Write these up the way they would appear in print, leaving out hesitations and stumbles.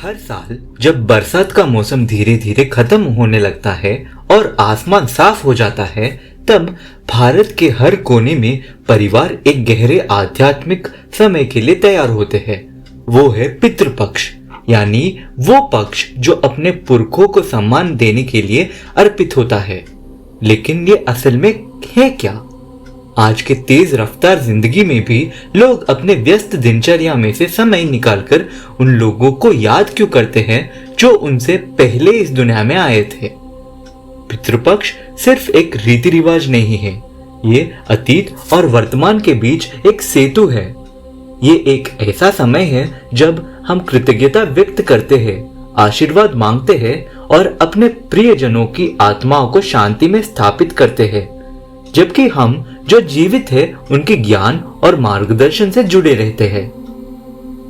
हर साल जब बरसात का मौसम धीरे धीरे खत्म होने लगता है और आसमान साफ हो जाता है, तब भारत के हर कोने में परिवार एक गहरे आध्यात्मिक समय के लिए तैयार होते हैं। वो है पितृपक्ष, यानी वो पक्ष जो अपने पुरखों को सम्मान देने के लिए अर्पित होता है। लेकिन ये असल में है क्या? आज के तेज रफ्तार जिंदगी में भी लोग अपने व्यस्त दिनचर्या में से समय निकालकर उन लोगों को याद क्यों करते हैं जो उनसे पहले इस दुनिया में आए थे। पितृपक्ष सिर्फ एक रीति रिवाज नहीं है, ये अतीत और वर्तमान के बीच एक सेतु है। ये एक ऐसा समय है जब हम कृतज्ञता व्यक्त करते हैं, आशीर्वाद मांगते हैं और अपने प्रियजनों की आत्माओं को शांति में स्थापित करते हैं, जबकि हम जो जीवित है उनके ज्ञान और मार्गदर्शन से जुड़े रहते हैं।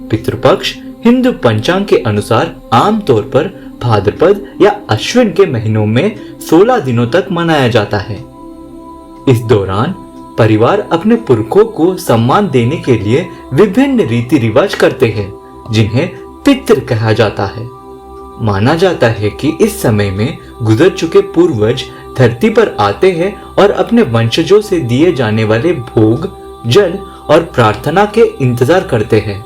पितृपक्ष हिंदू पंचांग के अनुसार आमतौर पर भाद्रपद या अश्विन के महीनों में 16 दिनों तक मनाया जाता है। इस दौरान परिवार अपने पुरखों को सम्मान देने के लिए विभिन्न रीति रिवाज करते हैं, जिन्हें पितृ कहा जाता है। माना जाता है कि इस समय में गुजर चुके पूर्वज धरती पर आते हैं और अपने वंशजों से दिए जाने वाले भोग, जल और प्रार्थना के इंतजार करते हैं।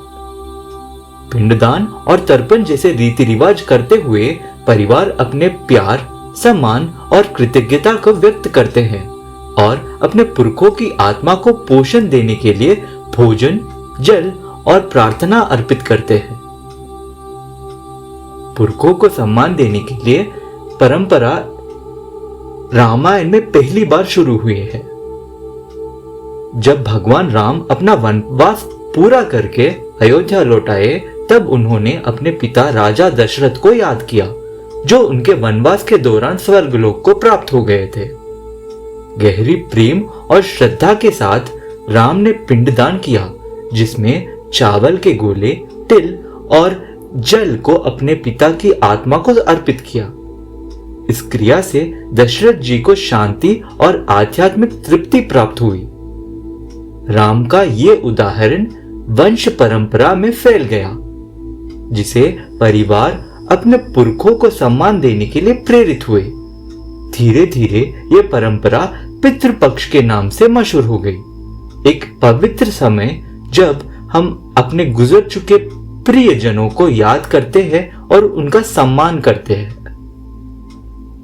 पिंडदान और तर्पण जैसे रीति रिवाज करते हुए परिवार अपने प्यार, सम्मान और कृतज्ञता को व्यक्त करते हैं और अपने पुरखों की आत्मा को पोषण देने के लिए भोजन, जल और प्रार्थना अर्पित करते हैं। पुरखों को सम्मान देने के लिए परंपरा रामायण में पहली बार शुरू हुई है। जब भगवान राम अपना वनवास पूरा करके अयोध्या लौट आए, तब उन्होंने अपने पिता राजा दशरथ को याद किया, जो उनके वनवास के दौरान स्वर्गलोक को प्राप्त हो गए थे। गहरी प्रेम और श्रद्धा के साथ राम ने पिंडदान किया, जिसमें चावल के गोले, तिल और जल को अपने पिता की आत्मा को अर्पित किया। इस क्रिया से दशरथ जी को शांति और आध्यात्मिक तृप्ति प्राप्त हुई। राम का ये उदाहरण वंश परंपरा में फैल गया, जिसे परिवार अपने पुरखों को सम्मान देने के लिए प्रेरित हुए। धीरे धीरे ये परंपरा पितृपक्ष के नाम से मशहूर हो गई, एक पवित्र समय जब हम अपने गुजर चुके प्रियजनों को याद करते हैं और उनका सम्मान करते हैं।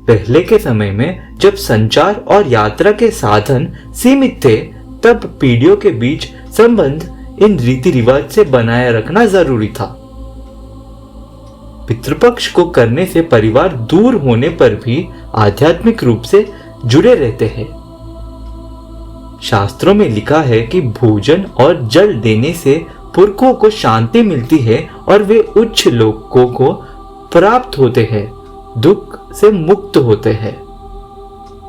पहले के समय में जब संचार और यात्रा के साधन सीमित थे, तब पीढ़ियों के बीच संबंध इन रीति रिवाज से बनाए रखना जरूरी था। पितृपक्ष को करने से परिवार दूर होने पर भी आध्यात्मिक रूप से जुड़े रहते हैं। शास्त्रों में लिखा है कि भोजन और जल देने से पुरखों को शांति मिलती है और वे उच्च लोकों को प्राप्त होते हैं, दुख से मुक्त होते हैं।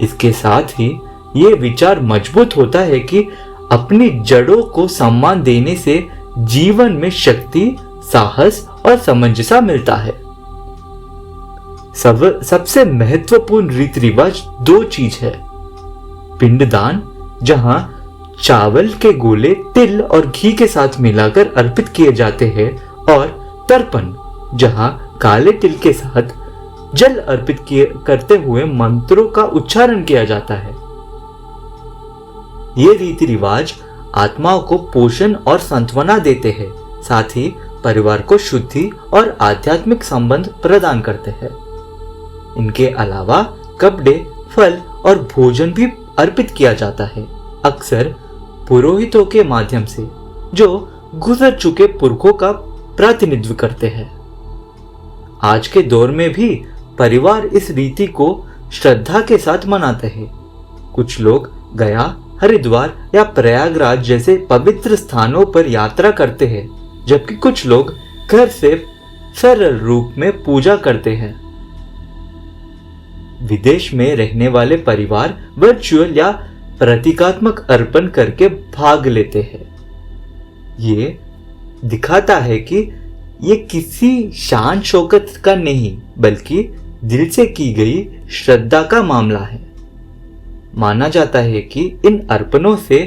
इसके साथ ही ये विचार मजबूत होता है कि अपनी जड़ों को सम्मान देने से जीवन में शक्ति, साहस और समंजसा मिलता है। सबसे महत्वपूर्ण रीति रिवाज 2 चीज है। पिंडदान, जहां चावल के गोले तिल और घी के साथ मिलाकर अर्पित किए जाते हैं, और तर्पण, जहां काले तिल के साथ जल अर्पित करते हुए मंत्रों का उच्चारण किया जाता है। ये रीति रिवाज आत्माओं को पोषण और सांत्वना देते हैं, साथ ही परिवार को शुद्धि और आध्यात्मिक संबंध प्रदान करते हैं। इनके अलावा कपड़े, फल और भोजन भी अर्पित किया जाता है, अक्सर पुरोहितों के माध्यम से, जो गुजर चुके पुरखों का प्रतिनिधित्व करते हैं। आज के दौर में भी परिवार इस रीति को श्रद्धा के साथ मनाते हैं। कुछ लोग गया, हरिद्वार या प्रयागराज जैसे पवित्र स्थानों पर यात्रा करते हैं, जबकि कुछ लोग घर से सरल रूप में पूजा करते हैं। विदेश में रहने वाले परिवार वर्चुअल या प्रतीकात्मक अर्पण करके भाग लेते हैं। ये दिखाता है कि ये किसी शान शौकत का नहीं, बल्कि दिल से की गई श्रद्धा का मामला है। माना जाता है कि इन अर्पणों से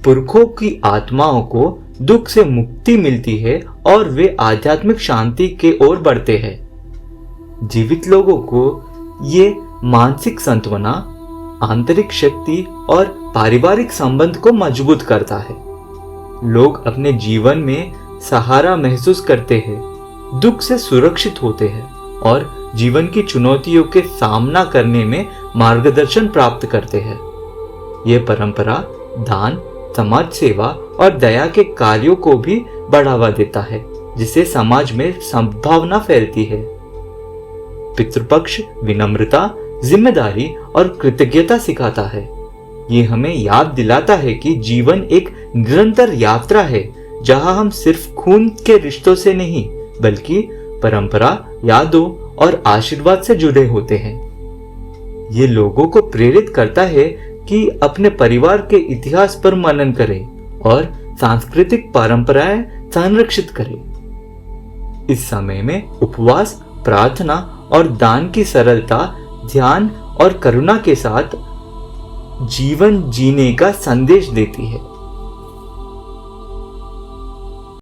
पुरखों की आत्माओं को दुख से मुक्ति मिलती है और वे आध्यात्मिक शांति के ओर बढ़ते हैं। जीवित लोगों को ये मानसिक सांत्वना, आंतरिक शक्ति और पारिवारिक संबंध को मजबूत करता है। लोग अपने जीवन में सहारा महसूस करते हैं, दुख से सुरक्षित होते हैं और जीवन की चुनौतियों के सामना करने में मार्गदर्शन प्राप्त करते हैं। यह परंपरा दान, समाज सेवा और दया के कार्यों को भी बढ़ावा देता है, जिससे समाज में सद्भावना फैलती है। पितृपक्ष विनम्रता, जिम्मेदारी और कृतज्ञता सिखाता है। ये हमें याद दिलाता है कि जीवन एक निरंतर यात्रा है, जहां हम सिर्फ खून के रिश्तों से नहीं बल्कि परंपरा, यादों और आशीर्वाद से जुड़े होते हैं। ये लोगों को प्रेरित करता है कि अपने परिवार के इतिहास पर मनन करें और सांस्कृतिक परंपराएं संरक्षित करें। इस समय में उपवास, प्रार्थना और दान की सरलता, ध्यान और करुणा के साथ जीवन जीने का संदेश देती है।